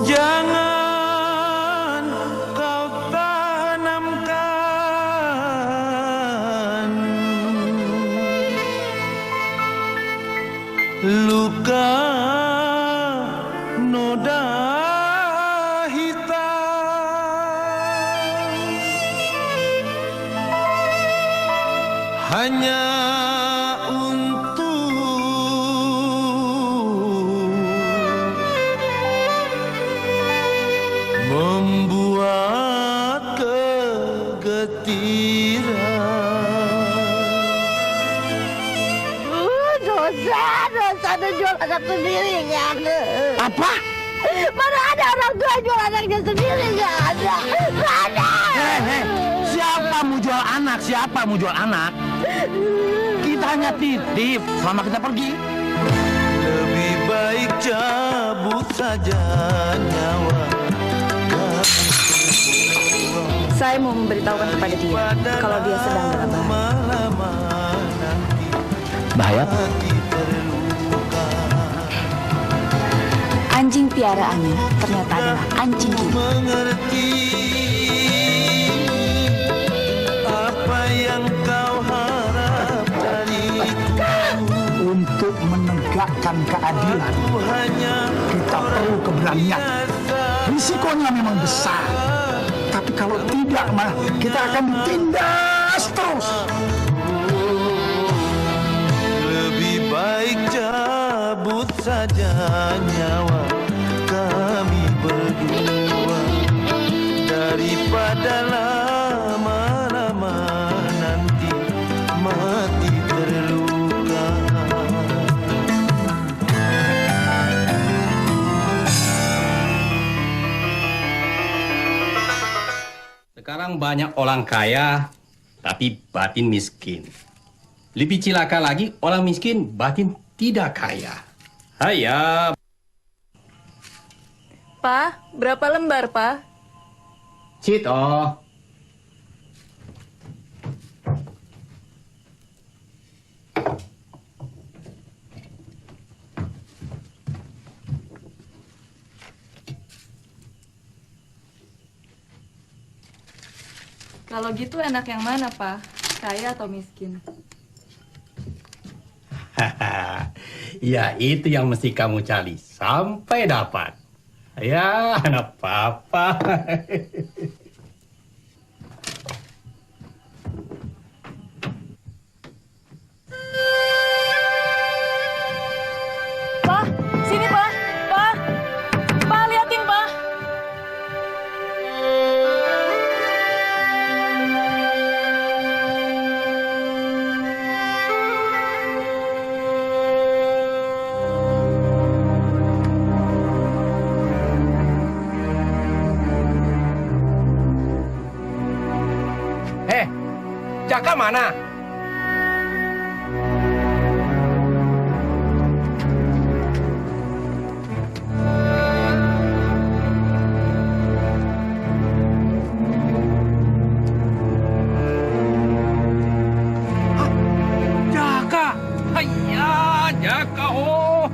Jangan kau tanamkan luka noda hitam hanya untuk membuat kegetiran. Dosa jual anak sendiri nggak ada. Apa? Mana ada orang tua jual anaknya sendiri nggak ada. Nggak ada. Siapa mau jual anak? Siapa mau jual anak? Kita hanya titip selama kita pergi. Lebih baik cabut saja nyawa. Saya mau memberitahukan kepada dia kalau dia sedang dalam bahaya. Bahaya apa? Anjing piaraannya ternyata adalah anjing gila. Mengerti apa yang kau harap dariku. Untuk menegakkan keadilan, kita perlu keberanian. Risikonya memang besar, tapi kalau tidak, mah kita akan ditindas terus. Lebih baik cabut saja nyawa kami berdua daripada lama-lama nanti mati terluka. Sekarang banyak orang kaya, tapi batin miskin. Lebih cilaka lagi, orang miskin batin tidak kaya. Hayya. Pak, berapa lembar, Pak? Cito. Kalau gitu enak yang mana, Pak? Kaya atau miskin? Ya, itu yang mesti kamu cari sampai dapat. Ya, anak papa. Pak, sini, Pak. Pak. Pak, liatin, Pak. Jaka mana? Jaka! Hayya, Jaka oh!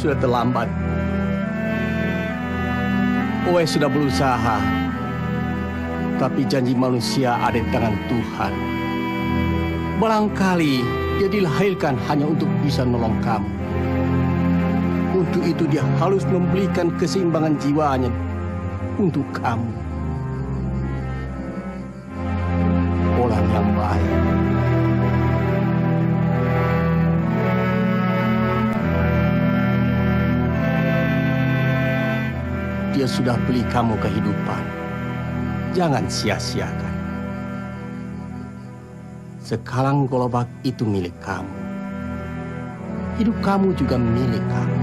sudah terlambat. Oe sudah berusaha, tapi janji manusia ada di tangan Tuhan. Barangkali dia dilahirkan hanya untuk bisa nolong kamu. Untuk itu dia harus memberikan keseimbangan jiwanya untuk kamu. Orang yang baik. Dia sudah beli kamu kehidupan. Jangan sia-siakan. Sekarang gerobak itu milik kamu. Hidup kamu juga milik kamu.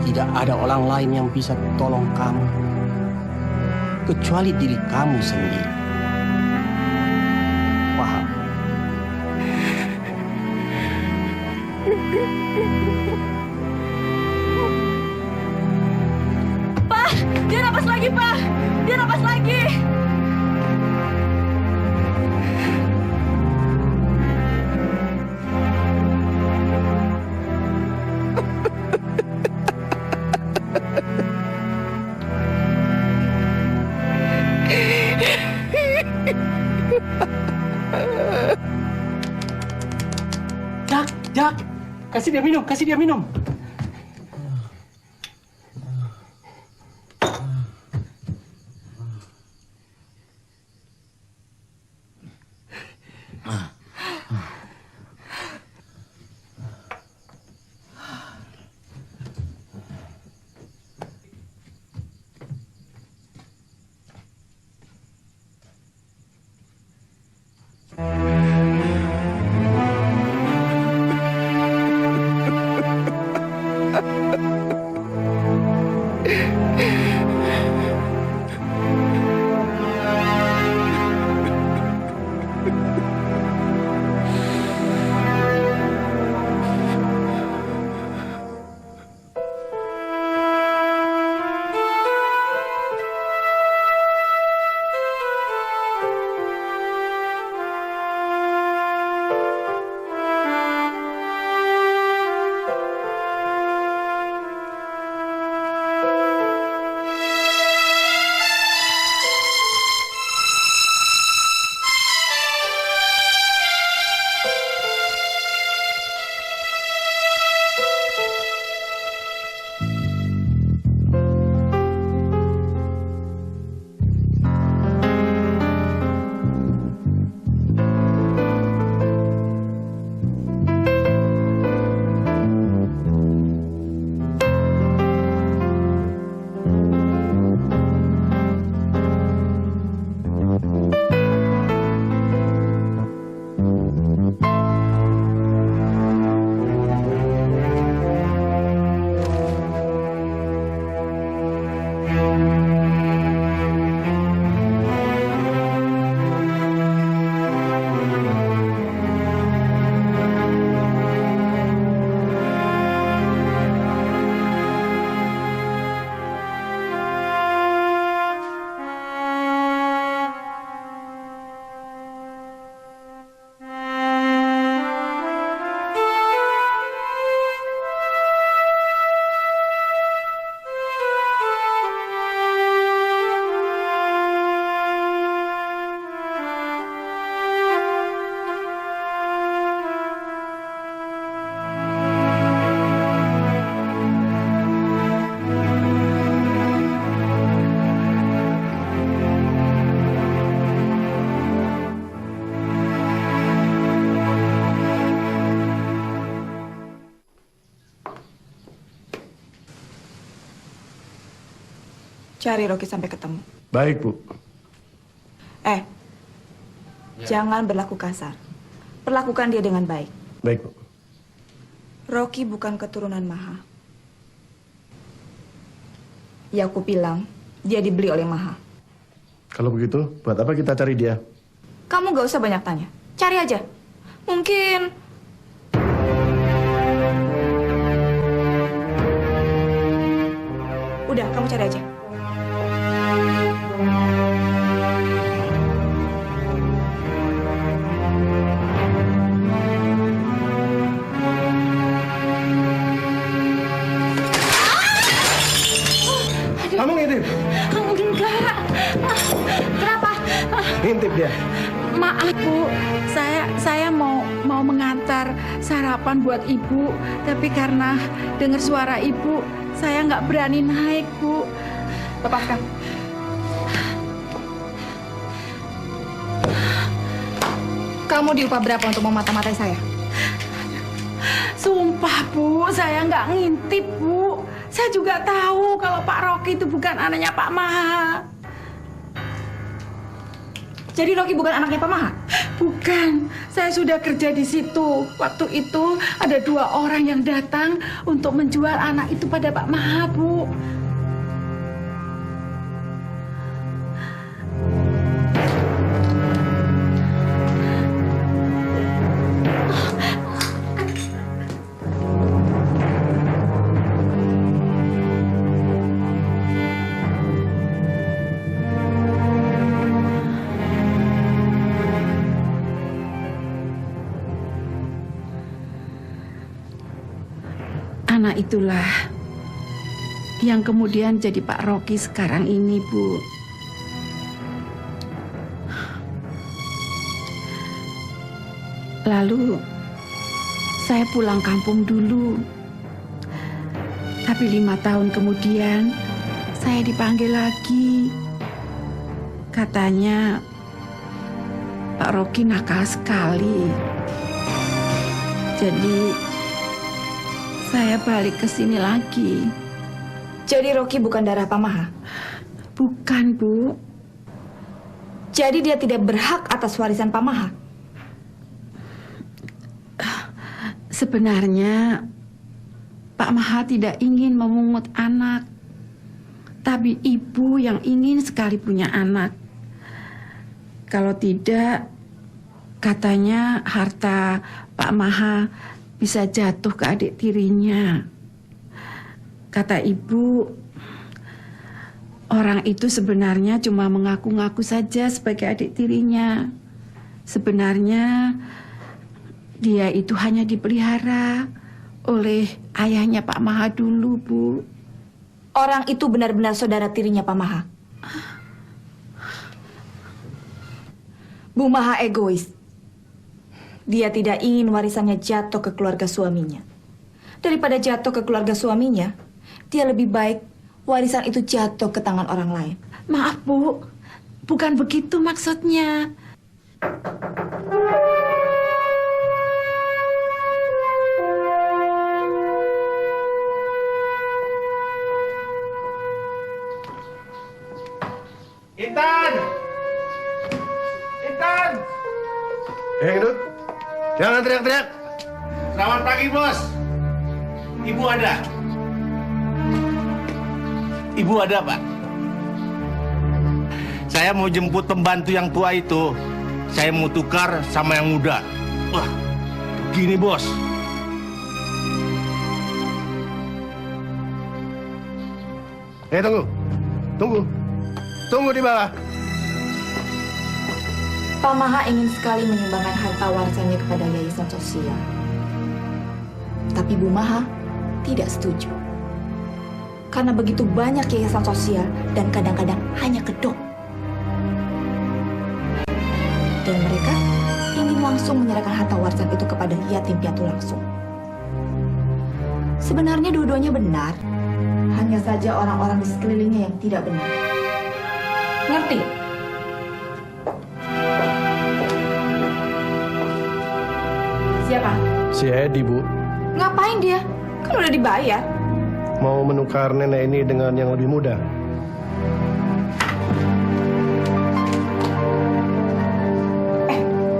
Tidak ada orang lain yang bisa tolong kamu kecuali diri kamu sendiri. Paham? Pak, dia napas lagi, Pak. Dia napas lagi. Jak, kasih dia minum, kasih dia minum. Cari Rocky sampai ketemu. Baik, Bu. Jangan berlaku kasar. Perlakukan dia dengan baik. Baik, Bu. Rocky bukan keturunan Maha. Ya aku bilang, dia dibeli oleh Maha. Kalau begitu, buat apa kita cari dia? Kamu gak usah banyak tanya. Cari aja. Mungkin... Udah, kamu cari aja. Ngintip. Enggak. Kenapa? Ngintip dia. Maaf Bu, saya mau mengantar sarapan buat Ibu, tapi karena dengar suara Ibu, saya nggak berani naik Bu. Lepaskan. Kamu diupah berapa untuk memata-matai saya? Sumpah Bu, saya nggak ngintip Bu. Saya juga tahu kalau Pak Rocky itu bukan anaknya Pak Maha. Jadi Rocky bukan anaknya Pak Maha? Bukan, saya sudah kerja di situ. Waktu itu ada 2 orang yang datang untuk menjual anak itu pada Pak Maha, Bu. Anak itulah yang kemudian jadi Pak Rocky sekarang ini, Bu. Lalu saya pulang kampung dulu. Tapi 5 tahun kemudian saya dipanggil lagi. Katanya Pak Rocky nakal sekali. Jadi saya balik ke sini lagi. Jadi Rocky bukan darah Pak Maha? Bukan, Bu. Jadi dia tidak berhak atas warisan Pak Maha? Sebenarnya Pak Maha tidak ingin memungut anak. Tapi ibu yang ingin sekali punya anak. Kalau tidak, katanya harta Pak Maha bisa jatuh ke adik tirinya. Kata ibu, orang itu sebenarnya cuma mengaku-ngaku saja sebagai adik tirinya. Sebenarnya dia itu hanya dipelihara oleh ayahnya Pak Maha dulu, Bu. Orang itu benar-benar saudara tirinya Pak Maha? Bu Maha egois. Dia tidak ingin warisannya jatuh ke keluarga suaminya. Daripada jatuh ke keluarga suaminya, dia lebih baik warisan itu jatuh ke tangan orang lain. Maaf, Bu. Bukan begitu maksudnya. Intan! Intan! Gendut, jangan teriak-teriak. Selamat pagi, Bos. Ibu ada? Ibu ada, Pak? Saya mau jemput pembantu yang tua itu. Saya mau tukar sama yang muda. Wah, gini, Bos. Tunggu. Tunggu di bawah. Pak Maha ingin sekali menyumbangkan harta warisannya kepada yayasan sosial. Tapi Bu Maha tidak setuju. Karena begitu banyak yayasan sosial dan kadang-kadang hanya kedok. Dan mereka ingin langsung menyerahkan harta warisan itu kepada yatim piatu langsung. Sebenarnya dua-duanya benar. Hanya saja orang-orang di sekelilingnya yang tidak benar. Ngerti? Siapa? Si Edi, Bu. Ngapain dia? Kan udah dibayar. Mau menukar nenek ini dengan yang lebih muda.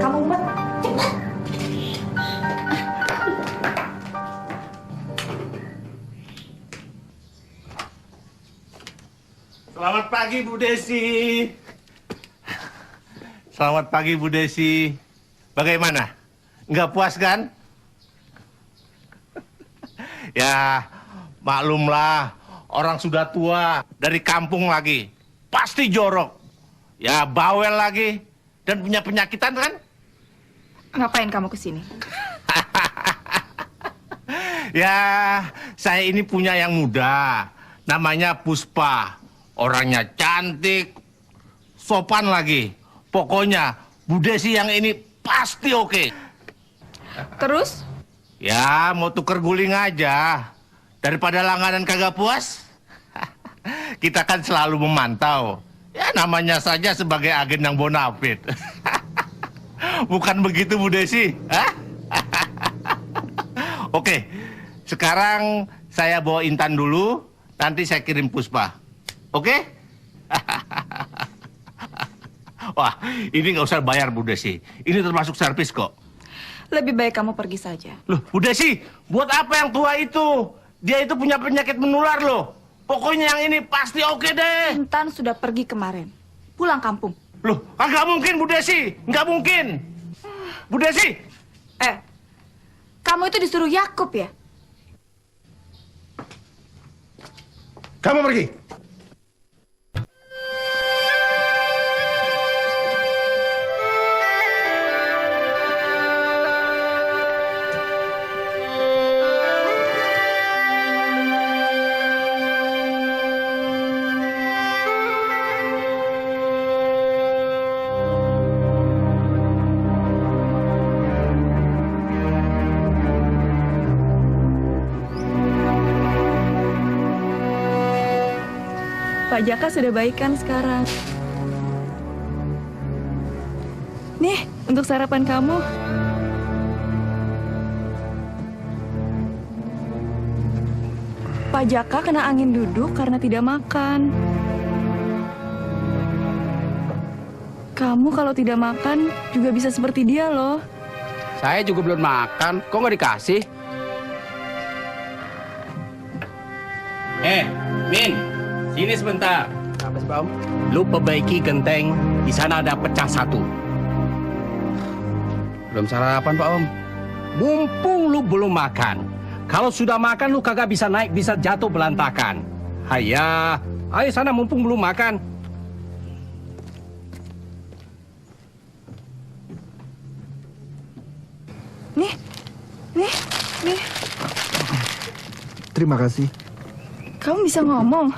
Kamu Mbak, cepat. Selamat pagi, Bu Desi. Selamat pagi, Bu Desi. Bagaimana? Nggak puas, kan? Ya, maklumlah. Orang sudah tua, dari kampung lagi. Pasti jorok. Ya, bawel lagi. Dan punya penyakitan, kan? Ngapain kamu kesini? Ya, saya ini punya yang muda. Namanya Puspa. Orangnya cantik, sopan lagi. Pokoknya Bu Desi yang ini pasti oke. Terus? Ya, mau tuker guling aja. Daripada langganan kagak puas, kita kan selalu memantau. Ya, namanya saja sebagai agen yang bonafit. Bukan begitu, Bu Desi? Hah? Oke, sekarang saya bawa Intan dulu, nanti saya kirim Puspa. Oke? Wah, ini nggak usah bayar, Bu Desi. Ini termasuk servis kok. Lebih baik kamu pergi saja. Loh, Bu Desi, buat apa yang tua itu? Dia itu punya penyakit menular loh. Pokoknya yang ini pasti oke deh. Intan sudah pergi kemarin. Pulang kampung. Loh, nggak mungkin, Bu Desi. Nggak mungkin. Bu Desi. Kamu itu disuruh Yakub ya? Kamu pergi. Pak Jaka sudah baikan sekarang. Nih, untuk sarapan kamu. Pak Jaka kena angin duduk karena tidak makan. Kamu kalau tidak makan juga bisa seperti dia loh. Saya juga belum makan, kok nggak dikasih? Min, sini sebentar. Apa sih, Pak Om? Lu perbaiki genteng, di sana ada pecah satu. Belum sarapan, Pak Om. Mumpung lu belum makan. Kalau sudah makan lu kagak bisa naik, bisa jatuh belantakan. Hayah, ayo sana mumpung belum makan. Nih. Terima kasih. Kamu bisa ngomong.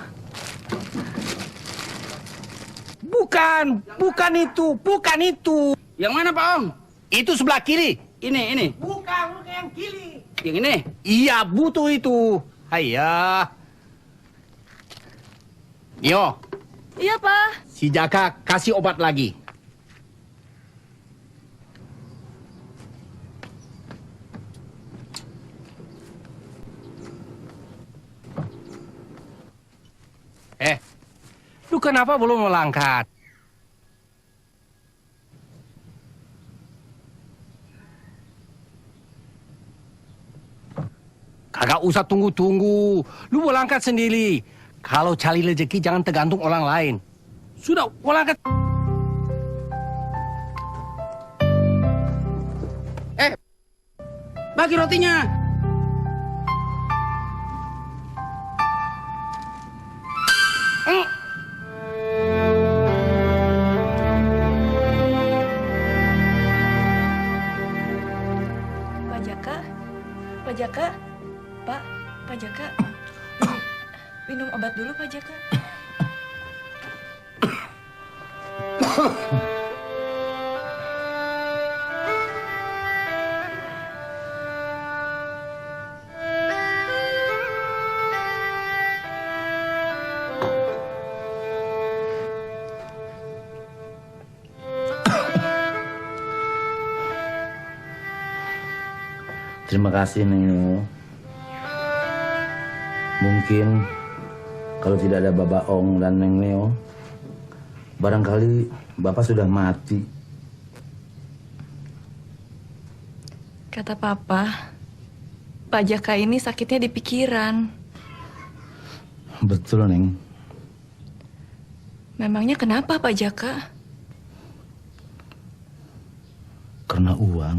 Bukan itu. Yang mana Pak Om? Itu sebelah kiri. Ini. Bukan yang kiri. Yang ini? Iya, butuh itu. Hayah. Nio, Iya, Pak. si Jaka kasih obat lagi. Lu kenapa belum melangkat? Kagak usah tunggu-tunggu. Lu melangkat sendiri. Kalau cari rezeki jangan tergantung orang lain. Sudah, melangkat. Bagi rotinya. Pak Jaka. Minum obat dulu, Pak Jaka. Terima kasih, Neng. Mungkin kalau tidak ada Bapak Ong dan Neng Neo, barangkali Bapak sudah mati. Kata Papa, Pak Jaka ini sakitnya di pikiran. Betul, Neng. Memangnya kenapa, Pak Jaka? Karena uang.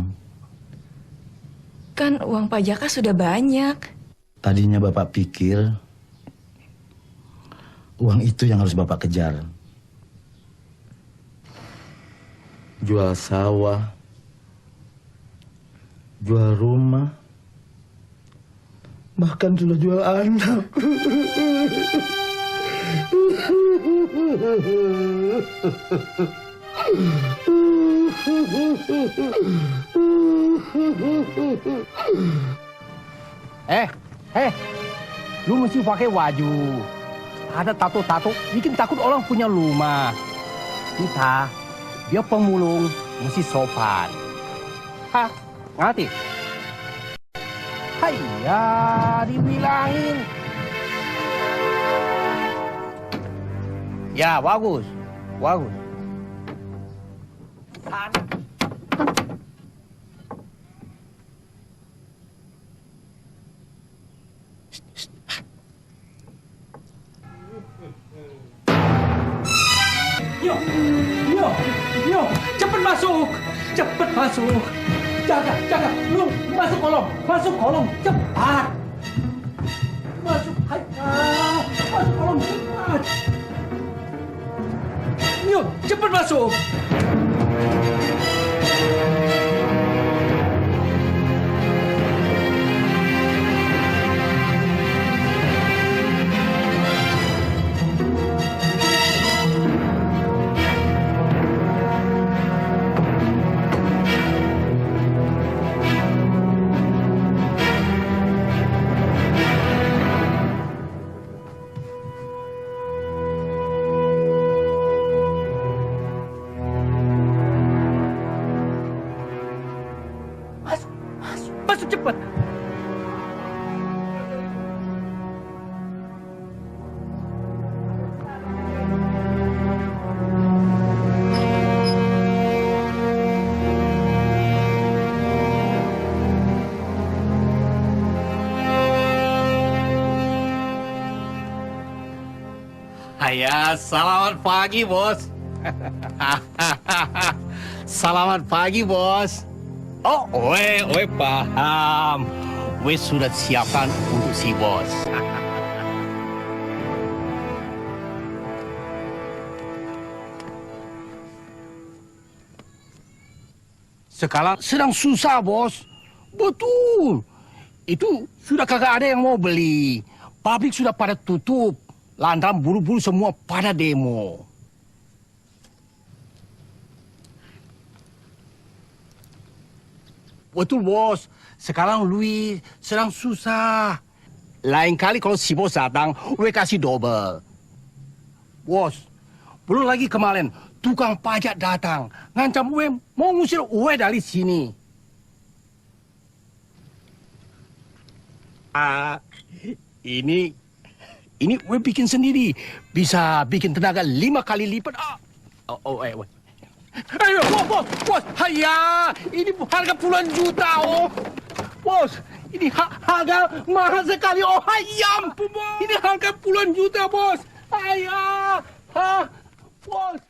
Kan uang Pak Jaka sudah banyak. Tadinya Bapak pikir uang itu yang harus Bapak kejar. Jual sawah, jual rumah, bahkan sudah jual anak. Lu mesti pakai baju. Ada tato-tato, bikin takut orang punya rumah. Kita, dia pemulung, mesti sopan. Hah, ngerti? Hayya, dibilangin. Ya, bagus. Bagus. Yo, cepat masuk, cepat masuk. Jaga, lu masuk kolong, cepat. Masuk, masuk kolong cepat. Yo, cepat masuk. Masuk cepat. Ya, selamat pagi, Bos. Selamat pagi, Bos. Oh, oe paham. Oe sudah siapkan untuk si Bos. Sekarang sedang susah, Bos. Betul. Itu sudah kagak ada yang mau beli. Pabrik sudah pada tutup. Lantaran buru-buru semua pada demo. Betul, Bos. Sekarang Louis sedang susah. Lain kali kalau si Bos datang, Ue kasih double. Bos, belum lagi kemarin tukang pajak datang. Ngancam Ue mau ngusir Ue dari sini. Ini gue bikin sendiri. Bisa bikin tenaga 5 kali lipat. Ayo, bos. Hayya. Ini harga puluhan juta, oh. Bos, ini harga mahal sekali. Oh, hayam. Ini harga puluhan juta, bos. Hayya. Bos.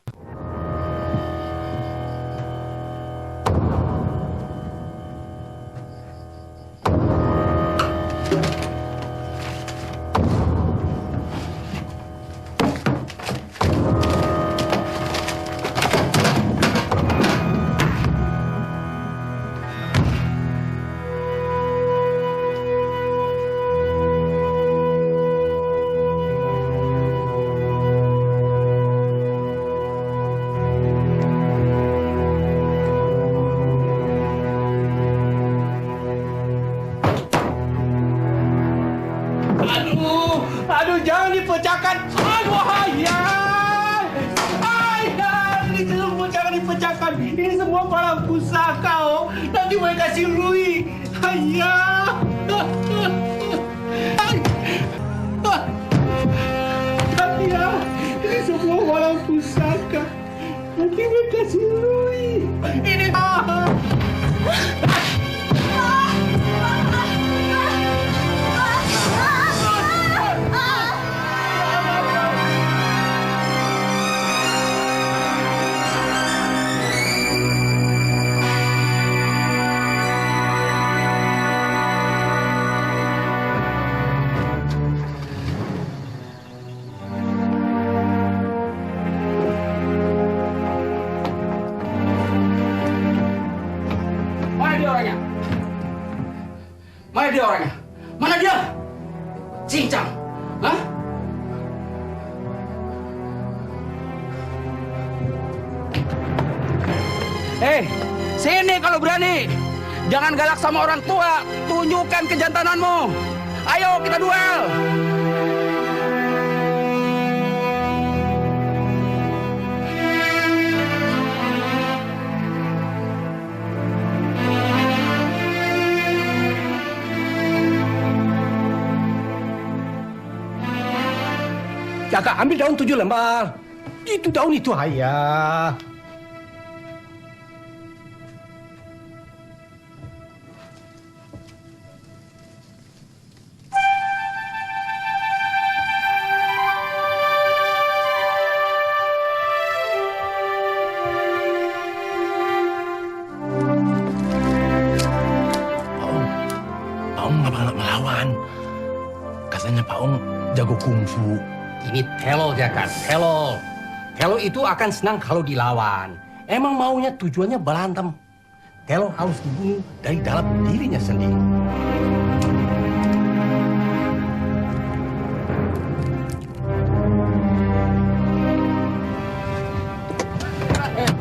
Aduh, jangan dipecahkan. Aduh, hayal. Ini semua jangan dipecahkan. Ini semua barang pusaka, oh. Nanti mau kasih Louis. Hayal. Hayal. Ini semua barang pusaka. Nanti mau kasih Louis. Ini. Mana dia orangnya? Mana dia? Cincang. Hah? Sini kalau berani. Jangan galak sama orang tua. Tunjukkan kejantananmu. Ayo kita duel. Kakak ambil daun 7 lembar. Itu daun itu ayah. Pak Ong nggak melawan. Katanya Pak Ong jago kungfu. Ini Telo Jaka, Telo. Telo itu akan senang kalau dilawan. Emang maunya tujuannya berantem. Telo harus dibunuh dari dalam dirinya sendiri.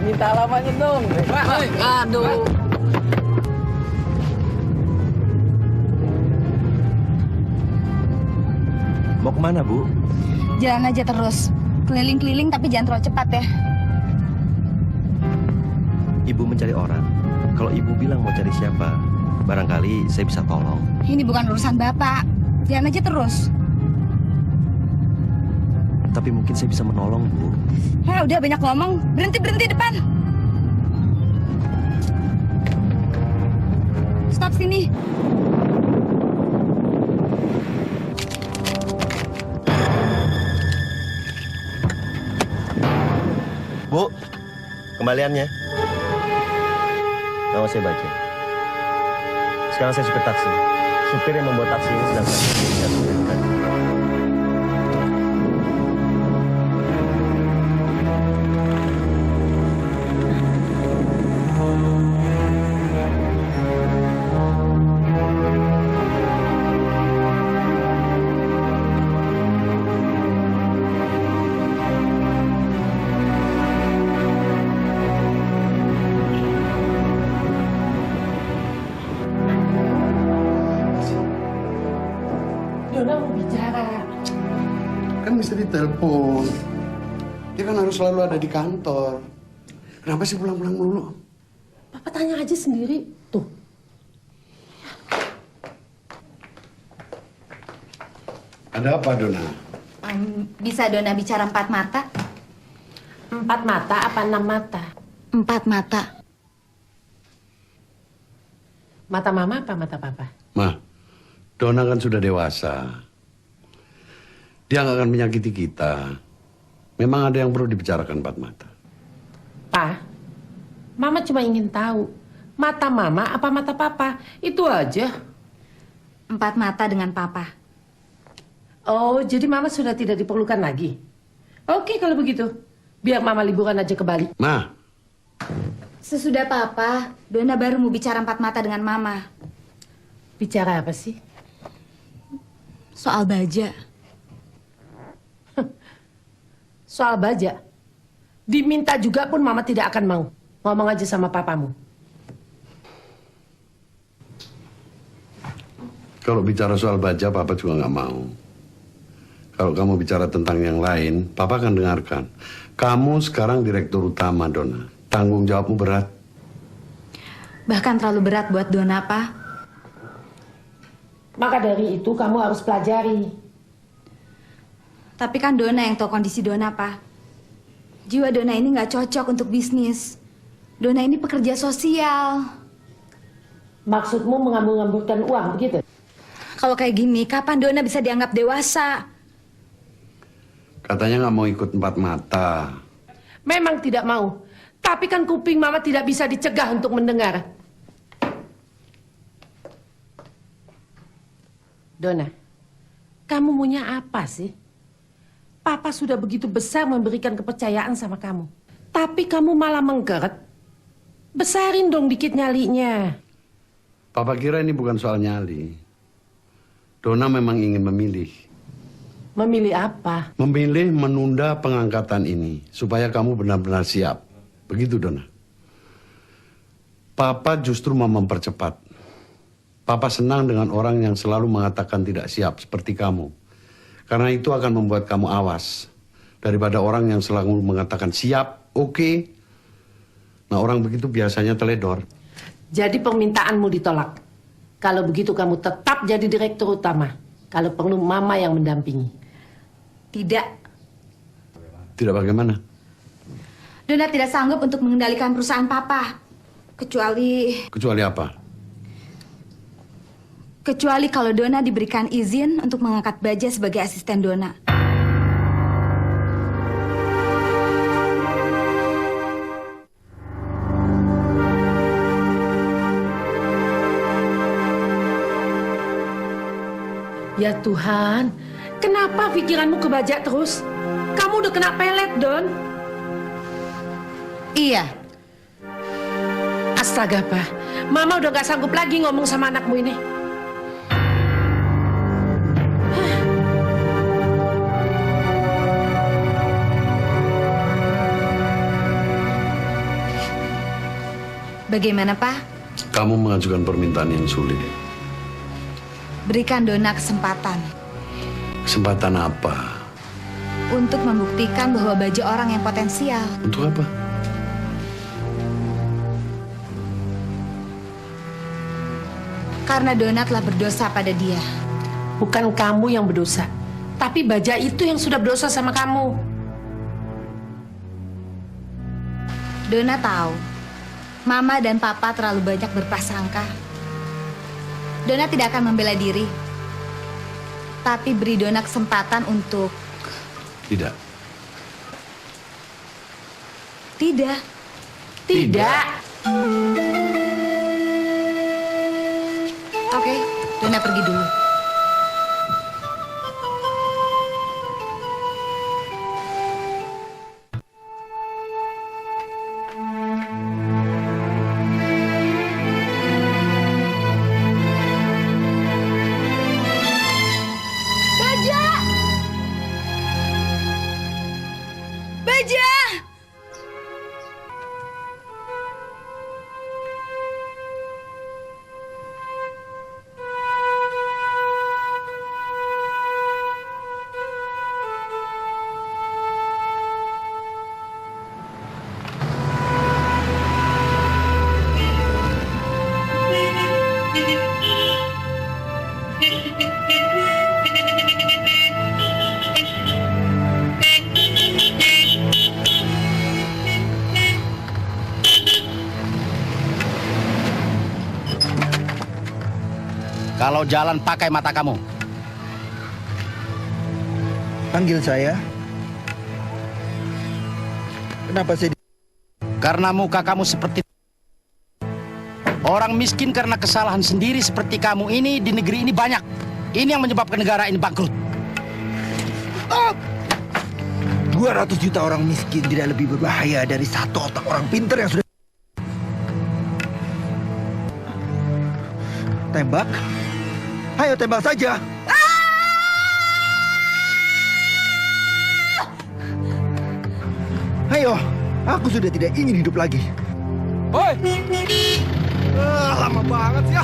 Minta alamatnya dong. Aduh. Mau kemana, Bu? Jalan aja terus. Keliling-keliling tapi jangan terlalu cepat ya. Ibu mencari orang. Kalau Ibu bilang mau cari siapa, barangkali saya bisa tolong. Ini bukan urusan Bapak. Jalan aja terus. Tapi mungkin saya bisa menolong, Bu. Udah banyak ngomong. Berhenti depan. Stop sini. Bu, kembaliannya. Nama saya Baja. Sekarang saya supir taksi. Supir yang membawa taksi ini sedang sakit. Kan bisa ditelepon. Dia kan harus selalu ada di kantor. Kenapa sih pulang-pulang dulu? Papa tanya aja sendiri. Tuh. Ada apa, Dona? Bisa Dona bicara 4 mata? 4 mata apa 6 mata? 4 mata. Mata mama apa mata papa? Ma, Dona kan sudah dewasa. Dia nggak akan menyakiti kita. Memang ada yang perlu dibicarakan 4 mata. Pa, mama cuma ingin tahu. Mata mama apa mata papa? Itu aja. 4 mata dengan papa. Oh, jadi mama sudah tidak diperlukan lagi? Oke kalau begitu. Biar mama liburan aja ke Bali. Ma. Sesudah papa, Dona baru mau bicara 4 mata dengan mama. Bicara apa sih? Soal Baja. Soal Baja? Diminta juga pun mama tidak akan mau. Ngomong aja sama papamu. Kalau bicara soal Baja, Papa juga nggak mau. Kalau kamu bicara tentang yang lain, Papa akan dengarkan. Kamu sekarang direktur utama, Dona. Tanggung jawabmu berat. Bahkan terlalu berat buat Dona, Pak. Maka dari itu kamu harus pelajari. Tapi kan Dona yang tahu kondisi Dona, Pak. Jiwa Dona ini nggak cocok untuk bisnis. Dona ini pekerja sosial. Maksudmu mengambil-ngambilkan uang, begitu? Kalau kayak gini, kapan Dona bisa dianggap dewasa? Katanya nggak mau ikut 4 mata. Memang tidak mau. Tapi kan kuping mama tidak bisa dicegah untuk mendengar. Dona, kamu maunya apa sih? Papa sudah begitu besar memberikan kepercayaan sama kamu. Tapi kamu malah menggeret. Besarin dong dikit nyalinya. Papa kira ini bukan soal nyali. Dona memang ingin memilih. Memilih apa? Memilih menunda pengangkatan ini. Supaya kamu benar-benar siap. Begitu, Dona. Papa justru mau mempercepat. Papa senang dengan orang yang selalu mengatakan tidak siap seperti kamu. Karena itu akan membuat kamu awas. Daripada orang yang selalu mengatakan siap, oke. Nah, orang begitu biasanya teledor. Jadi permintaanmu ditolak. Kalau begitu kamu tetap jadi direktur utama. Kalau perlu mama yang mendampingi. Tidak. Tidak bagaimana? Dona tidak sanggup untuk mengendalikan perusahaan papa. Kecuali apa? Kecuali kalau Dona diberikan izin untuk mengangkat Baja sebagai asisten Dona. Ya Tuhan, kenapa pikiranmu ke Baja terus? Kamu udah kena pelet, Don. Iya. Astaga, Pak. Mama udah gak sanggup lagi ngomong sama anakmu ini. Bagaimana, Pak? Kamu mengajukan permintaan yang sulit. Berikan Dona kesempatan Kesempatan apa? untuk membuktikan bahwa Baja orang yang potensial. Untuk apa? Karena Dona telah berdosa pada dia. Bukan kamu yang berdosa, tapi Baja itu yang sudah berdosa sama kamu. Dona tahu, Mama dan Papa terlalu banyak berprasangka. Dona tidak akan membela diri. Tapi beri Dona kesempatan untuk... Tidak. Tidak. Tidak. Oke, Dona pergi dulu. Baja! Baja! Kalau jalan pakai mata kamu. Panggil saya. Kenapa saya... Karena muka kamu seperti... Orang miskin karena kesalahan sendiri seperti kamu ini di negeri ini banyak. Ini yang menyebabkan negara ini bangkrut. 200 juta orang miskin tidak lebih berbahaya dari satu otak orang pintar yang sudah... Tembak? Ayo tembak saja. Ayo, aku sudah tidak ingin hidup lagi. Woi! Lama banget ya.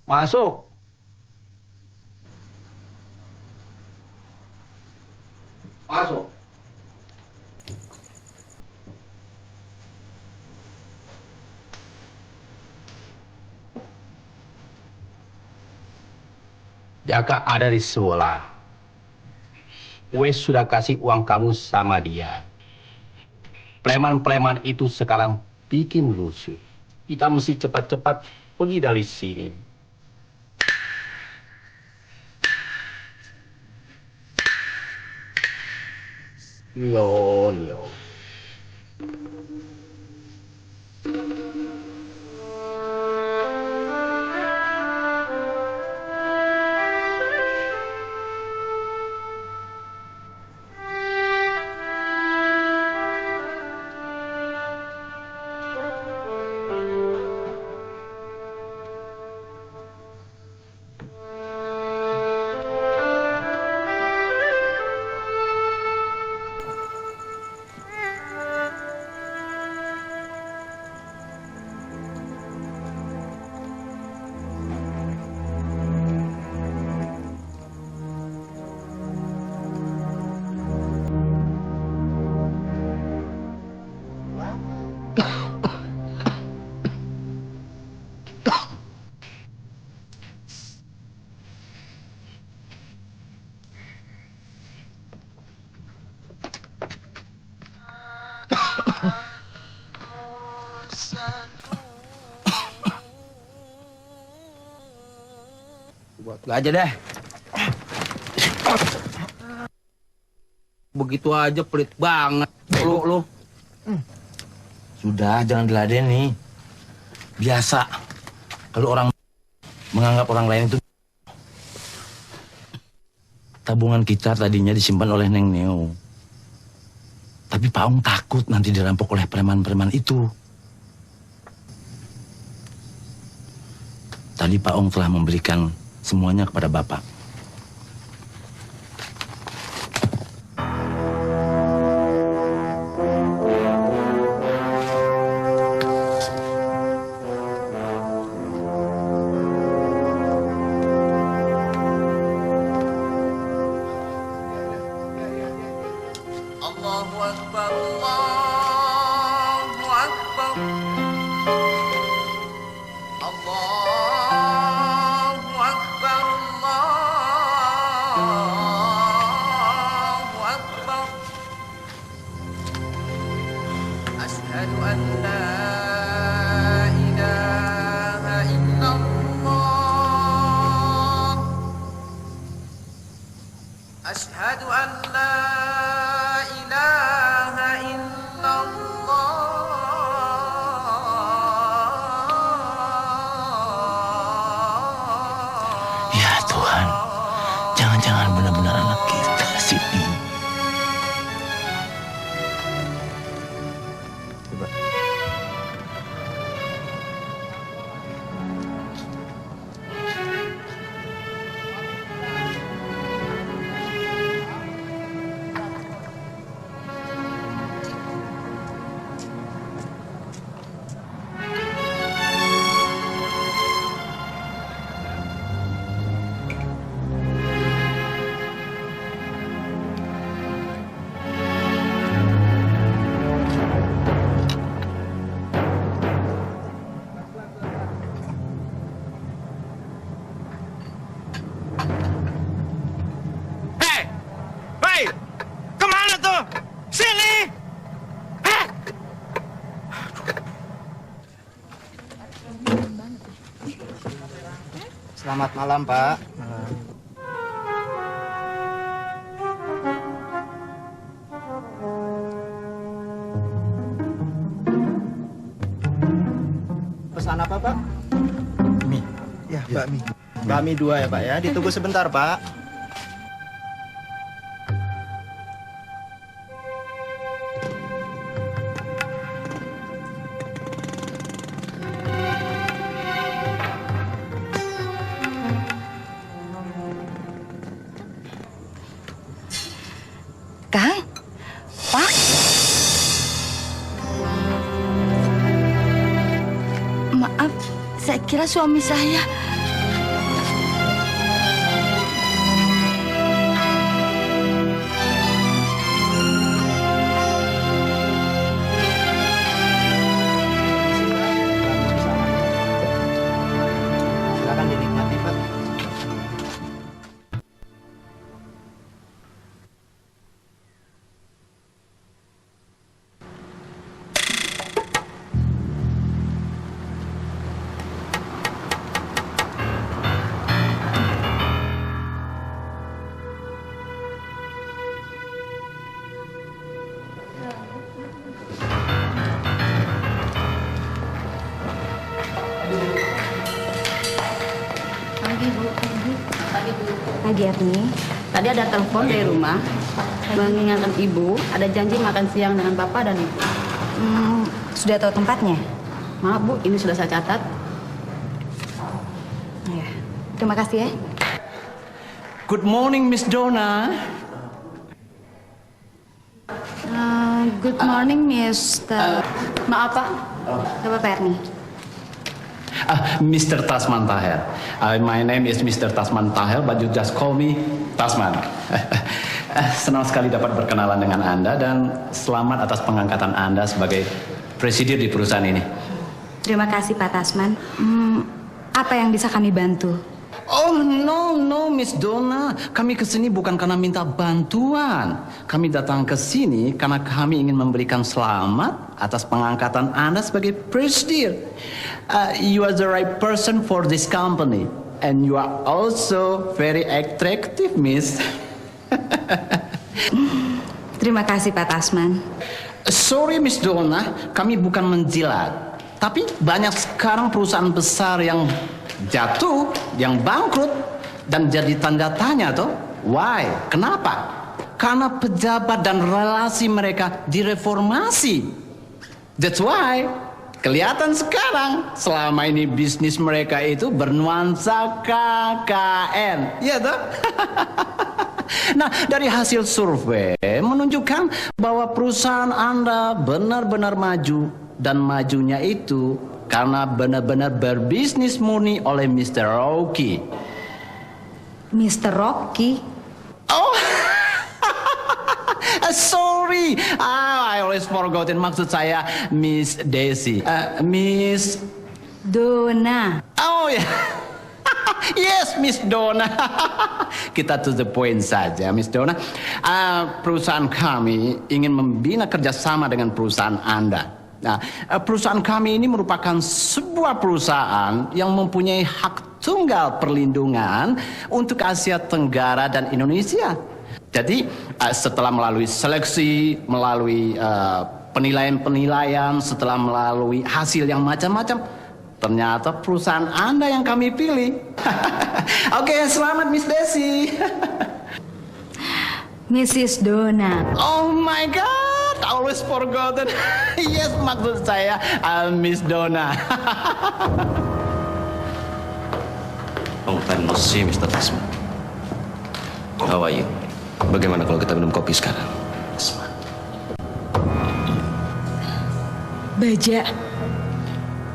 Masuk. Masuk. Jaka ada di sekolah. Wes sudah kasih uang kamu sama dia. Preman-preman itu sekarang bikin rusuh. Kita mesti cepat-cepat pergi dari sini. Yo. Buat gue aja deh. Begitu aja pelit banget. Lu. Sudah, jangan diladeni. Biasa. Kalau orang menganggap orang lain itu... Tabungan kita tadinya disimpan oleh Neng Neo. Tapi Pak Ong takut nanti dirampok oleh preman-preman itu. Tadi Pak Ong telah memberikan semuanya kepada Bapak. Allahu Akbar, Allahu Akbar. Allahu Akbar, Allahu Akbar. Asyhadu an la ilaha illallah. Asyhadu an la Jangan-jangan benar-benar anak kita, Siti. Kemana tuh? Sini! Selamat malam, Pak. Pesan apa, Pak? Mie. Ya, bakmi. Bakmi 2 ya, Pak ya. Ditunggu sebentar, Pak. Kang? Pak? Maaf, saya kira suami saya. Pagi Erni, tadi ada telepon dari rumah mengingatkan ibu ada janji makan siang dengan papa dan ibu. Sudah tahu tempatnya? Maaf Bu, ini sudah saya catat. Ya, terima kasih ya. Good morning, Miss Donna. Good morning, Mr. Maaf Pak. Bapak Erni. Mr. Tasman Taher. My name is Mr. Tasman Taher, but you just call me Tasman. Senang sekali dapat berkenalan dengan Anda dan selamat atas pengangkatan Anda sebagai presidir di perusahaan ini. Terima kasih Pak Tasman. Apa yang bisa kami bantu? Oh no, Miss Donna. Kami kesini bukan karena minta bantuan. Kami datang ke sini karena kami ingin memberikan selamat atas pengangkatan Anda sebagai presidir. You are the right person for this company, and you are also very attractive, Miss. Terima kasih Pak Tasman. Sorry, Miss Donna, kami bukan menjilat. Tapi banyak sekarang perusahaan besar yang jatuh, yang bangkrut, dan jadi tanda tanya toh. Why? Kenapa? Karena pejabat dan relasi mereka direformasi. That's why kelihatan sekarang selama ini bisnis mereka itu bernuansa KKN. Iya toh? Nah, dari hasil survei menunjukkan bahwa perusahaan Anda benar-benar maju, dan majunya itu karena benar-benar berbisnis murni oleh Mr. Rocky. Mr. Rocky? Oh, sorry. I always forgotten. Maksud saya Miss Desi. Miss Donna. Oh ya. Yes, Miss Donna. Kita to the point saja, Miss Donna. Perusahaan kami ingin membina kerjasama dengan perusahaan Anda. Nah, perusahaan kami ini merupakan sebuah perusahaan yang mempunyai hak tunggal perlindungan untuk Asia Tenggara dan Indonesia. Jadi, setelah melalui seleksi, melalui penilaian-penilaian, setelah melalui hasil yang macam-macam, ternyata perusahaan Anda yang kami pilih. Oke, selamat Miss Desi. Mrs. Donna. Oh my God, I always forgotten. Yes, maksud saya Miss Donna. Long time no see, Mr. Tasman. How are you? Bagaimana kalau kita minum kopi sekarang? Tasman. Baja.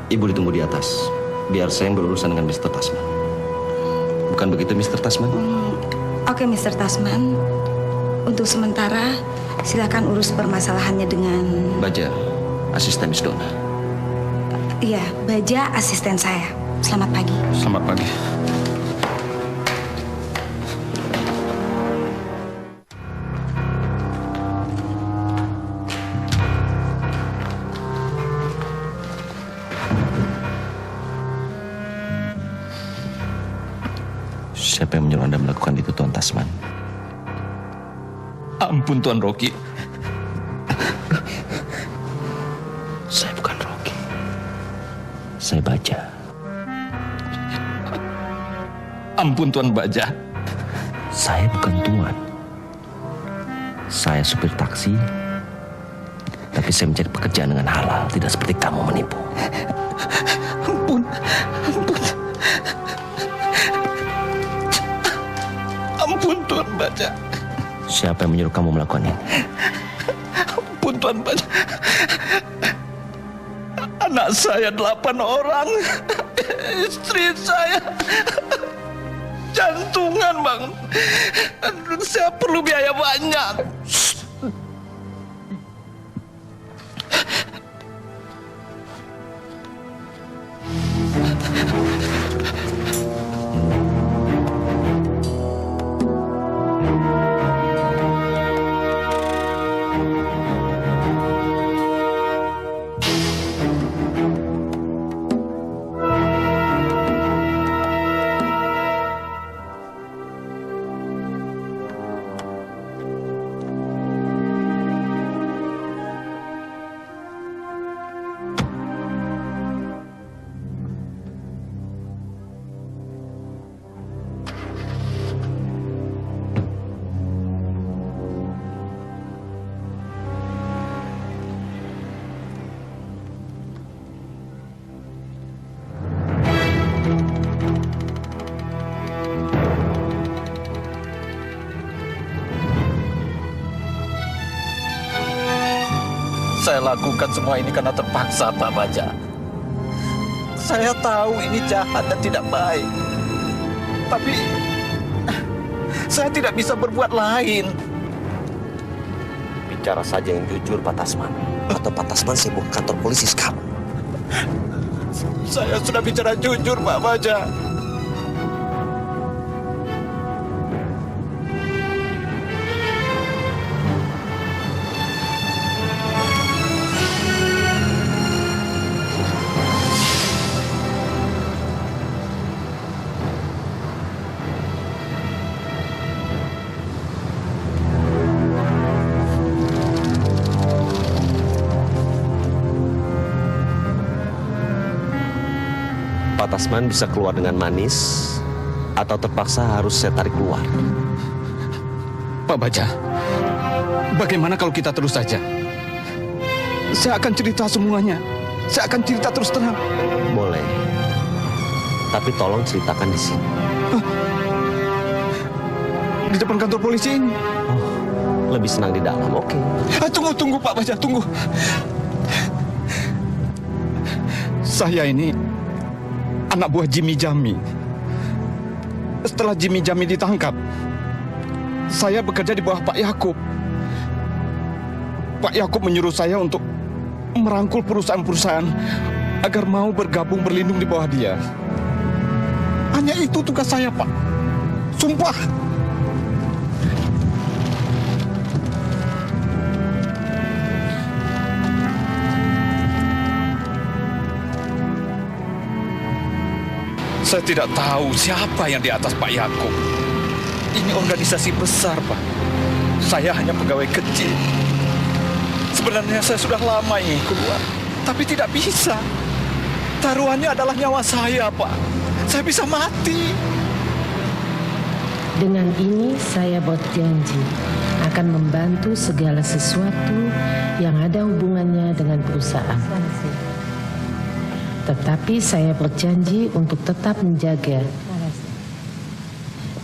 Ibu ditunggu di atas. Biar saya yang berurusan dengan Mr. Tasman. Bukan begitu, Mr. Tasman? Oke, Mr. Tasman. Untuk sementara, silakan urus permasalahannya dengan... Baja, asisten Miss Donna. Iya, Baja asisten saya. Selamat pagi. Selamat pagi. Siapa yang menyuruh Anda melakukan itu, Tuan Tasman? Ampun, Tuan Rocky. Saya bukan Rocky. Saya Baja. Ampun, Tuan Baja. Saya bukan Tuan. Saya supir taksi. Tapi saya mencari pekerjaan dengan halal, tidak seperti kamu menipu. Ampun, ampun. Ampun, Tuan Baja. Siapa yang menyuruh kamu melakukan ini? Ampun, Tuan Baja. Anak saya 8 orang. Istri saya jantungan, Bang. Saya perlu biaya banyak. Saya lakukan semua ini karena terpaksa, Pak Baja. Saya tahu ini jahat dan tidak baik. Tapi saya tidak bisa berbuat lain. Bicara saja yang jujur, Pak Tasman. Atau Pak Tasman sibuk kantor polisi sekarang. Saya sudah bicara jujur, Pak Baja. Pak Tasman bisa keluar dengan manis atau terpaksa harus saya tarik keluar. Pak Baja, bagaimana kalau kita terus saja? Saya akan cerita semuanya. Saya akan cerita terus terang. Boleh. Tapi tolong ceritakan di sini. Di depan kantor polisi ini. Oh, lebih senang di dalam, oke. Tunggu Pak Baja, tunggu. Saya ini anak buah Jimmy Jami. Setelah Jimmy Jami ditangkap, saya bekerja di bawah Pak Yakub. Pak Yakub menyuruh saya untuk merangkul perusahaan-perusahaan agar mau bergabung berlindung di bawah dia. Hanya itu tugas saya, Pak. Sumpah. Saya tidak tahu siapa yang di atas Pak Yakub. Ini organisasi besar, Pak. Saya hanya pegawai kecil. Sebenarnya saya sudah lama ingin keluar, tapi tidak bisa. Taruhannya adalah nyawa saya, Pak. Saya bisa mati. Dengan ini saya berjanji akan membantu segala sesuatu yang ada hubungannya dengan perusahaan. Tetapi saya berjanji untuk tetap menjaga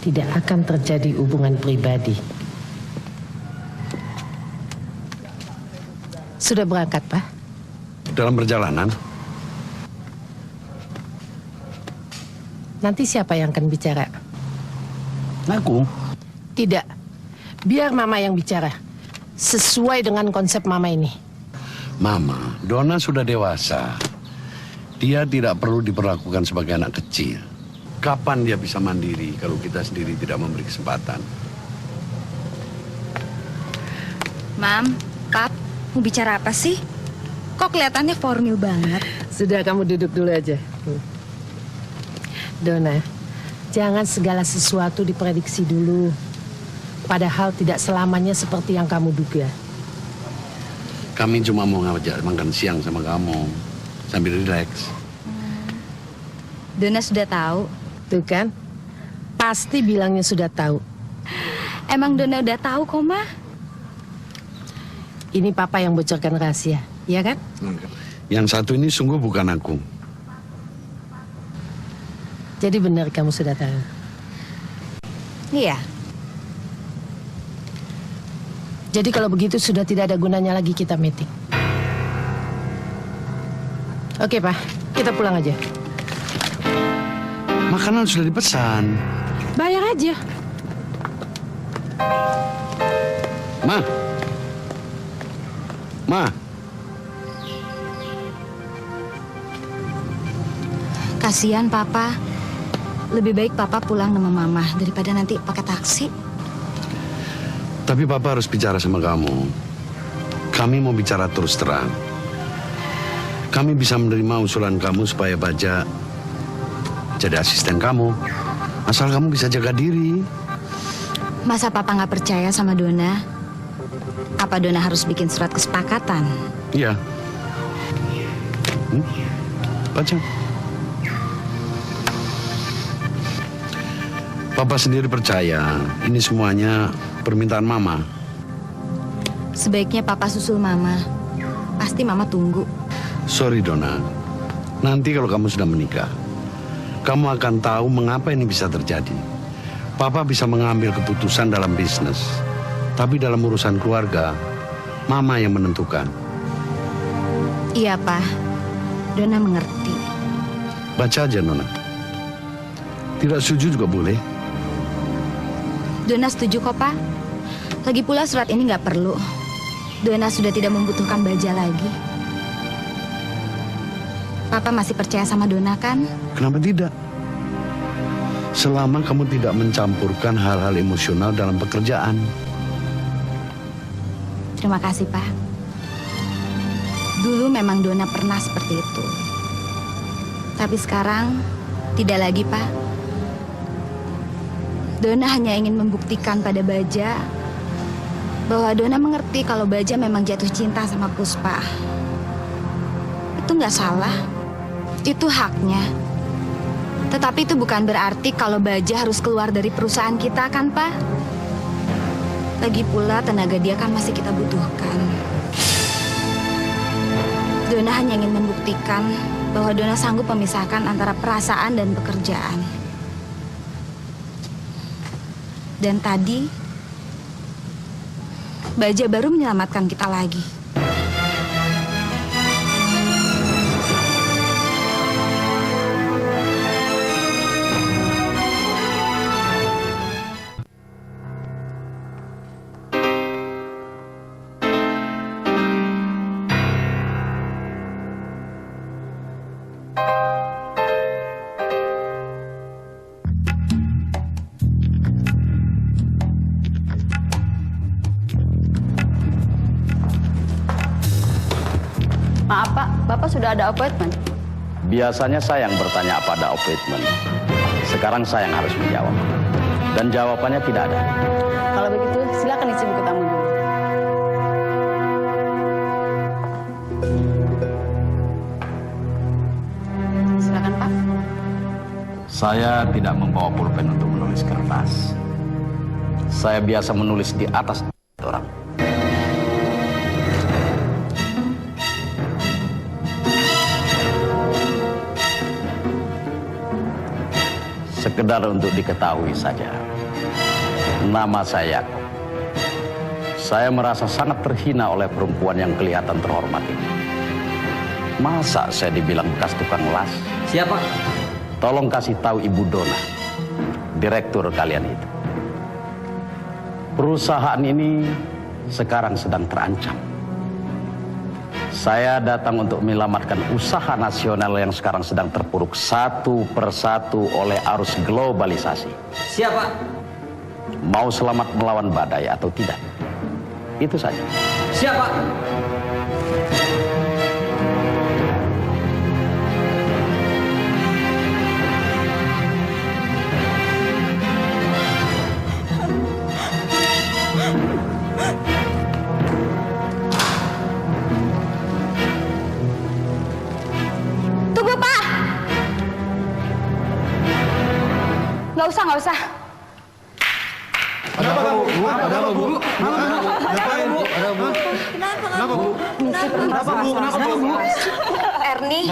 tidak akan terjadi hubungan pribadi. Sudah berangkat, Pak? Dalam perjalanan? Nanti siapa yang akan bicara? Aku? Tidak. Biar Mama yang bicara. Sesuai dengan konsep Mama ini. Mama, Donna sudah dewasa. Dia tidak perlu diperlakukan sebagai anak kecil. Kapan dia bisa mandiri kalau kita sendiri tidak memberi kesempatan? Mam, Pap, mau bicara apa sih? Kok kelihatannya formal banget? Sudah, kamu duduk dulu aja. Donna, jangan segala sesuatu diprediksi dulu. Padahal tidak selamanya seperti yang kamu duga. Kami cuma mau ngajak makan siang sama kamu. Sambil rileks. Donna sudah tahu. Tuh kan? Pasti bilangnya sudah tahu. Emang Donna udah tahu kok, Ma? Ini Papa yang bocorkan rahasia, ya kan? Yang satu ini sungguh bukan aku. Jadi benar kamu sudah tahu? Iya. Jadi kalau begitu sudah tidak ada gunanya lagi kita meeting. Oke, Pak. Kita pulang aja. Makanan sudah dipesan. Bayar aja. Ma. Kasihan Papa. Lebih baik Papa pulang sama Mama daripada nanti pakai taksi. Tapi Papa harus bicara sama kamu. Kami mau bicara terus terang. Kami bisa menerima usulan kamu supaya Baja jadi asisten kamu. Asal kamu bisa jaga diri. Masa Papa nggak percaya sama Donna? Apa Donna harus bikin surat kesepakatan? Iya. Baca. Papa sendiri percaya ini semuanya permintaan Mama. Sebaiknya Papa susul Mama. Pasti Mama tunggu. Sorry Donna, nanti kalau kamu sudah menikah, kamu akan tahu mengapa ini bisa terjadi. Papa bisa mengambil keputusan dalam bisnis, tapi dalam urusan keluarga, Mama yang menentukan. Iya, Pak. Dona mengerti. Baca aja, Nona. Tidak setuju juga boleh. Dona setuju kok, Pak. Lagi pula surat ini nggak perlu. Dona sudah tidak membutuhkan Baja lagi. Papa masih percaya sama Dona kan? Kenapa tidak? Selama kamu tidak mencampurkan hal-hal emosional dalam pekerjaan. Terima kasih, Pak. Dulu memang Dona pernah seperti itu. Tapi sekarang tidak lagi, Pak. Dona hanya ingin membuktikan pada Baja bahwa Dona mengerti kalau Baja memang jatuh cinta sama Puspa. Itu nggak salah. Itu haknya. Tetapi itu bukan berarti kalau Baja harus keluar dari perusahaan kita, kan, Pak? Lagi pula tenaga dia kan masih kita butuhkan. Dona hanya ingin membuktikan bahwa Dona sanggup memisahkan antara perasaan dan pekerjaan. Dan tadi, Baja baru menyelamatkan kita lagi. Maaf Pak, Bapak sudah ada appointment? Biasanya saya yang bertanya apa ada appointment. Sekarang saya yang harus menjawab. Dan jawabannya tidak ada. Kalau begitu, silakan isi buku tamu dulu. Silakan Pak. Saya tidak membawa pulpen untuk menulis kertas. Saya biasa menulis di atas orang. Sekedar untuk diketahui saja, nama saya Yakob. Saya merasa sangat terhina oleh perempuan yang kelihatan terhormat ini. Masa saya dibilang bekas tukang las? Siapa? Tolong kasih tahu Ibu Dona, direktur kalian itu. Perusahaan ini sekarang sedang terancam. Saya datang untuk menyelamatkan usaha nasional yang sekarang sedang terpuruk satu persatu oleh arus globalisasi. Siapa? Mau selamat melawan badai atau tidak? Itu saja. Siapa? Nggak usah. Ada apa, Bu? Ada apa, Bu? Kenapa, Bu? Misi permasalahan. Ernie,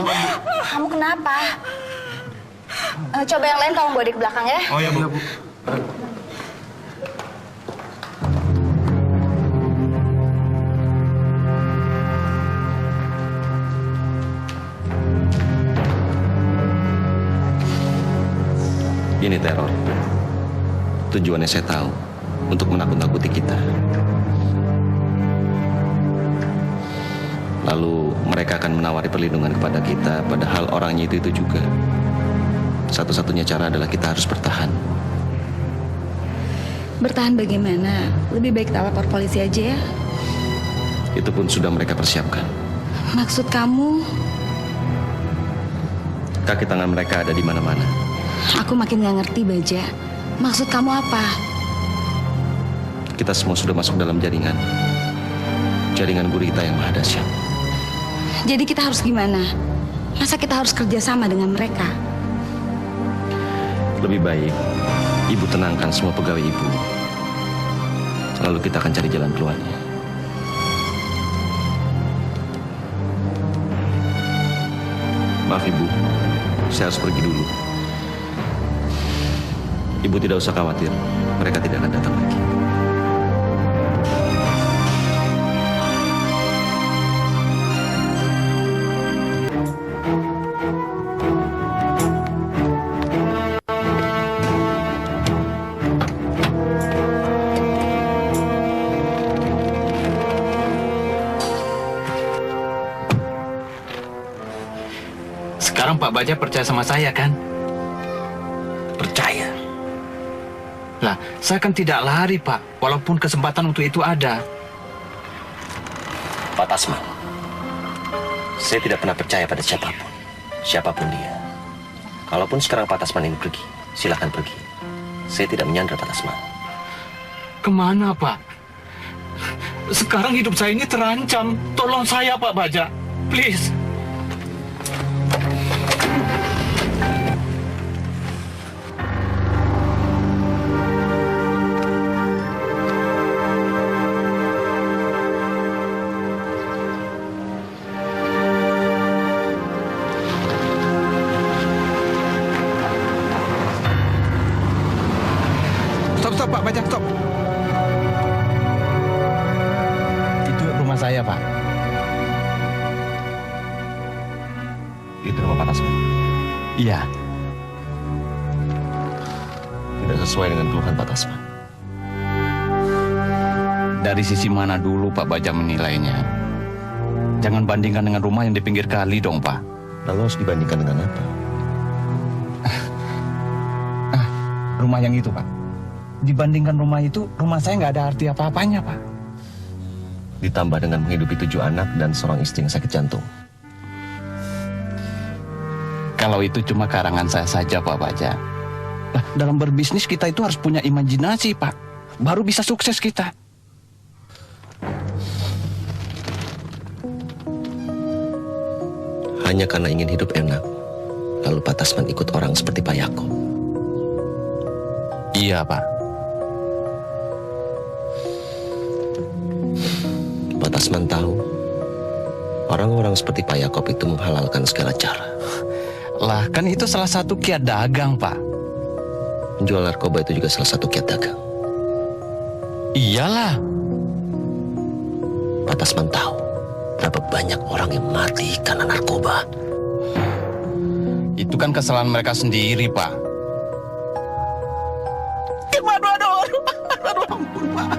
kamu kenapa? Coba yang lain kamu bawa di ke belakang ya. Oh ya, Bu. Ini teror. Tujuannya saya tahu, untuk menakut-nakuti kita. Lalu mereka akan menawari perlindungan kepada kita, padahal orangnya itu juga. Satu-satunya cara adalah kita harus bertahan. Bertahan bagaimana? Lebih baik kita lapor polisi aja ya. Itu pun sudah mereka persiapkan. Maksud kamu? Kaki tangan mereka ada di mana-mana. Aku makin gak ngerti, Baja. Maksud kamu apa? Kita semua sudah masuk dalam jaringan. Jaringan gurita yang maha dahsyat. Jadi kita harus gimana? Masa kita harus kerjasama dengan mereka? Lebih baik Ibu tenangkan semua pegawai Ibu. Lalu kita akan cari jalan keluarnya. Maaf Ibu, saya harus pergi dulu. Ibu tidak usah khawatir, mereka tidak akan datang lagi. Sekarang Pak Baja percaya sama saya kan? Percaya. Lah, saya kan tidak lari, Pak. Walaupun kesempatan untuk itu ada. Pak Tasman, saya tidak pernah percaya pada siapapun. Siapapun dia. Kalaupun sekarang Pak Tasman ini pergi, silakan pergi. Saya tidak menyandra Pak Tasman. Kemana, Pak? Sekarang hidup saya ini terancam. Tolong saya, Pak Baja. Please. Stop, Pak Baja, stop. Itu rumah saya, Pak. Itu rumah Pak Tasman? Iya. Tidak sesuai dengan keluhan Pak Tasman. Dari sisi mana dulu Pak Baja menilainya? Jangan bandingkan dengan rumah yang di pinggir kali dong, Pak. Lalu harus dibandingkan dengan apa? Rumah yang itu, Pak. Dibandingkan rumah itu, rumah saya nggak ada arti apa-apanya, Pak. Ditambah dengan menghidupi 7 anak dan seorang istri yang sakit jantung. Kalau itu cuma karangan saya saja, Pak Baja. Nah, dalam berbisnis kita itu harus punya imajinasi, Pak. Baru bisa sukses kita. Hanya karena ingin hidup enak, lalu Pak Tasman ikut orang seperti Pak Yakob. Iya, Pak. Pak Tasman tahu, orang-orang seperti Pak Yakob itu menghalalkan segala cara. Lah, kan itu salah satu kiat dagang, Pak. Menjual narkoba itu juga salah satu kiat dagang. Iyalah. Pak Tasman tahu berapa banyak orang yang mati karena narkoba. Itu kan kesalahan mereka sendiri, Pak. Aduh, ampun, Pak.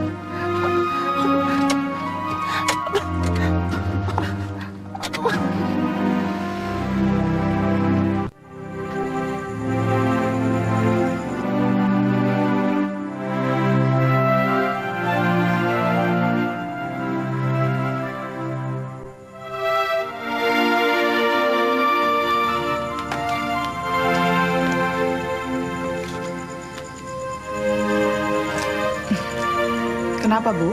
Kenapa, Bu?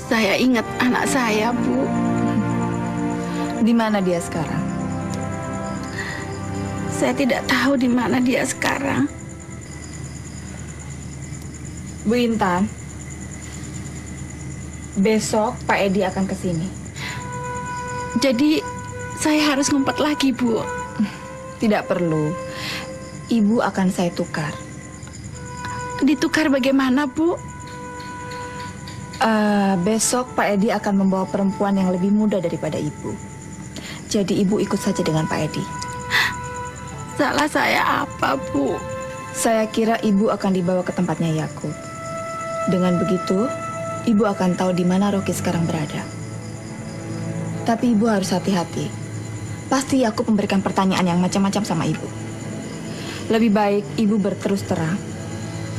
Saya ingat anak saya, Bu. Di mana dia sekarang? Saya tidak tahu di mana dia sekarang. Bu Intan, besok Pak Edi akan ke sini. Jadi saya harus ngumpet lagi, Bu. Tidak perlu. Ibu akan saya tukar. Ditukar bagaimana, Bu? Besok Pak Edi akan membawa perempuan yang lebih muda daripada Ibu. Jadi Ibu ikut saja dengan Pak Edi. Salah saya apa, Bu? Saya kira Ibu akan dibawa ke tempatnya Yakub. Dengan begitu, Ibu akan tahu di mana Rocky sekarang berada. Tapi Ibu harus hati-hati. Pasti Yakub memberikan pertanyaan yang macam-macam sama Ibu. Lebih baik Ibu berterus terang.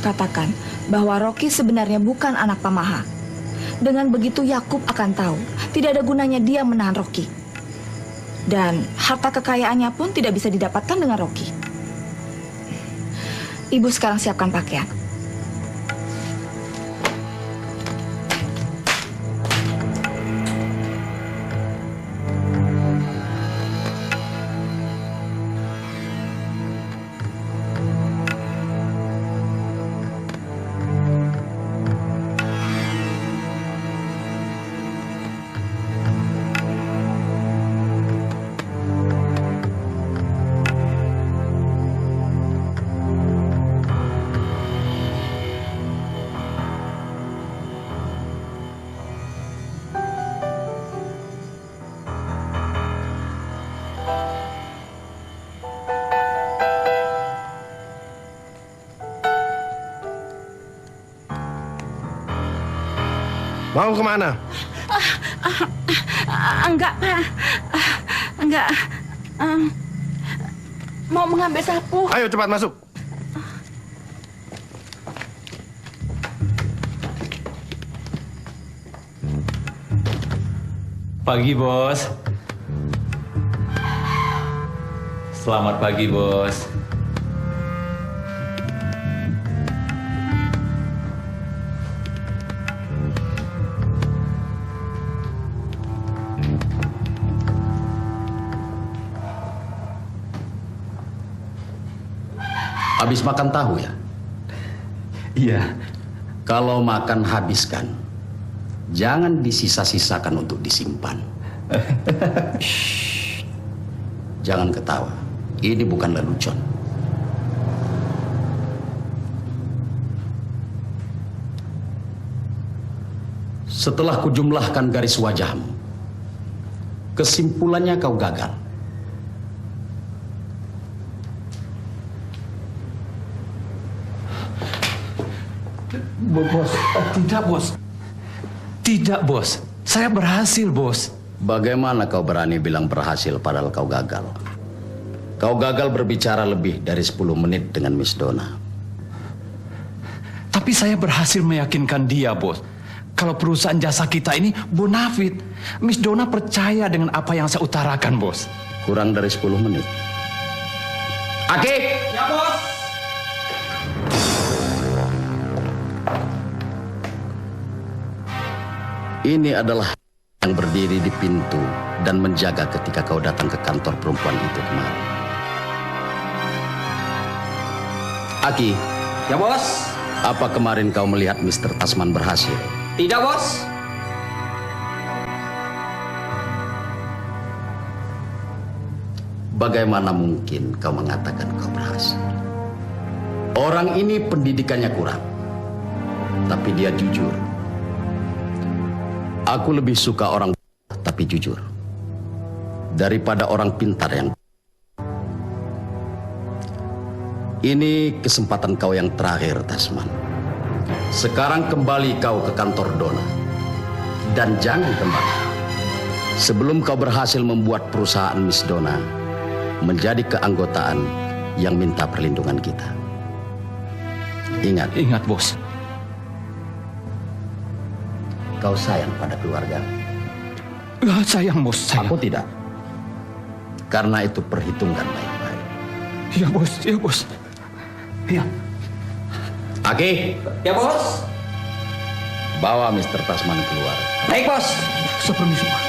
Katakan bahwa Rocky sebenarnya bukan anak Pak Maha. Dengan begitu Yakub akan tahu tidak ada gunanya dia menahan Rocky. Dan harta kekayaannya pun tidak bisa didapatkan dengan Rocky. Ibu sekarang siapkan pakaian. Mau kemana? Enggak, Pak. Enggak. Mau mengambil sapu. Ayo cepat masuk. Pagi, Bos. Selamat pagi, Bos. Habis makan tahu ya? Iya. Kalau makan habiskan. Jangan disisa-sisakan untuk disimpan. Shh. Jangan ketawa. Ini bukan lelucon. Setelah kujumlahkan garis wajahmu, kesimpulannya kau gagal. Bos, tidak, Bos. Tidak, Bos. Saya berhasil, Bos. Bagaimana kau berani bilang berhasil padahal kau gagal? Kau gagal berbicara lebih dari 10 menit dengan Miss Donna. Tapi saya berhasil meyakinkan dia, Bos. Kalau perusahaan jasa kita ini bonafit. Miss Donna percaya dengan apa yang saya utarakan, Bos. Kurang dari 10 menit. Aki! Ya, Bos. Ini adalah yang berdiri di pintu dan menjaga ketika kau datang ke kantor perempuan itu kemarin. Aki. Ya, Bos. Apa kemarin kau melihat Mr. Tasman berhasil? Tidak, Bos. Bagaimana mungkin kau mengatakan kau berhasil? Orang ini pendidikannya kurang, tapi dia jujur. Aku lebih suka orang tapi jujur daripada orang pintar yang. Ini kesempatan kau yang terakhir, Tasman. Sekarang kembali kau ke kantor Donna. Dan jangan kembali sebelum kau berhasil membuat perusahaan Miss Donna menjadi keanggotaan yang minta perlindungan kita. Ingat. Ingat, Bos. Kau sayang pada keluarga? Sayang, Bos. Sayang. Aku tidak. Karena itu perhitungkan baik-baik. Iya, Bos. Iya, Bos. Iya. Aki. Ya, Bos. Bawa Mr. Tasman keluar. Baik, Bos. Saya permisi, Pak.